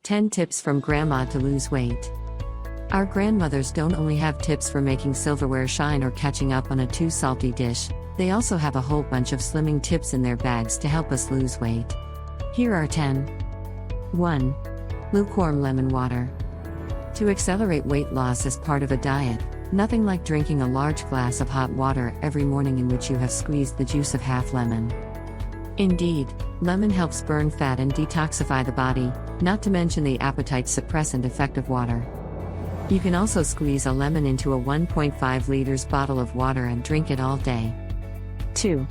10 Tips from Grandma to Lose Weight. Our grandmothers don't only have tips for making silverware shine or catching up on a too salty dish, they also have a whole bunch of slimming tips in their bags to help us lose weight. Here are 10. 1. Lukewarm lemon water. To accelerate weight loss as part of a diet, nothing like drinking a large glass of hot water every morning in which you have squeezed the juice of half lemon. Indeed, lemon helps burn fat and detoxify the body, not to mention the appetite suppressant effect of water. You can also squeeze a lemon into a 1.5 liters bottle of water and drink it all day. 2.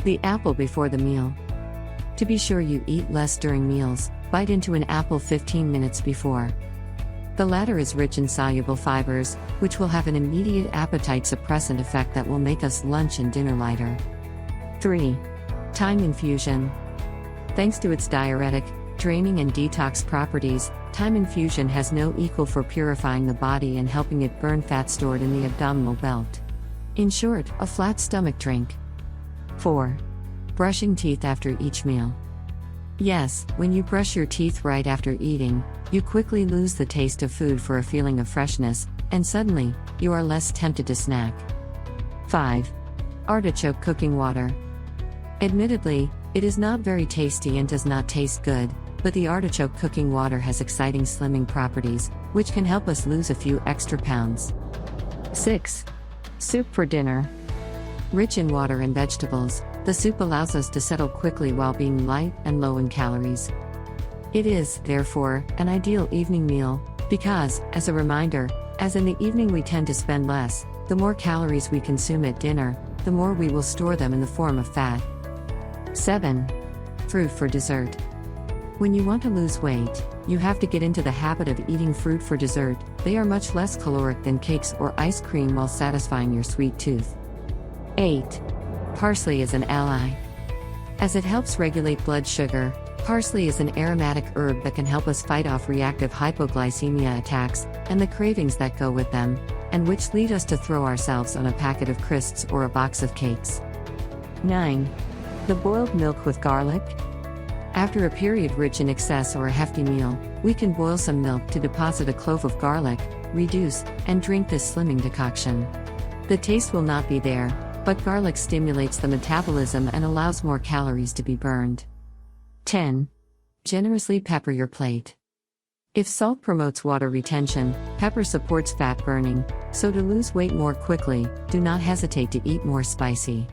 The apple before the meal. To be sure you eat less during meals, bite into an apple 15 minutes before. The latter is rich in soluble fibres, which will have an immediate appetite suppressant effect that will make us lunch and dinner lighter. 3. Thyme infusion. Thanks to its diuretic, draining and detox properties, thyme infusion has no equal for purifying the body and helping it burn fat stored in the abdominal belt. In short, a flat stomach drink. 4. Brushing teeth after each meal. Yes, when you brush your teeth right after eating, you quickly lose the taste of food for a feeling of freshness, and suddenly, you are less tempted to snack. 5. Artichoke cooking water. Admittedly, it is not very tasty and does not taste good, but the artichoke cooking water has exciting slimming properties, which can help us lose a few extra pounds. 6. Soup for dinner. Rich in water and vegetables, the soup allows us to settle quickly while being light and low in calories. It is, therefore, an ideal evening meal, because, as a reminder, as in the evening we tend to spend less, the more calories we consume at dinner, the more we will store them in the form of fat. 7. Fruit for dessert. When you want to lose weight, you have to get into the habit of eating fruit for dessert. They are much less caloric than cakes or ice cream while satisfying your sweet tooth. 8. Parsley is an ally. As it helps regulate blood sugar, parsley is an aromatic herb that can help us fight off reactive hypoglycemia attacks and the cravings that go with them, and which lead us to throw ourselves on a packet of crisps or a box of cakes. 9. The boiled milk with garlic. After a period rich in excess or a hefty meal, we can boil some milk to deposit a clove of garlic, reduce, and drink this slimming decoction. The taste will not be there, but garlic stimulates the metabolism and allows more calories to be burned. 10. Generously pepper your plate. If salt promotes water retention, pepper supports fat burning, so to lose weight more quickly, do not hesitate to eat more spicy.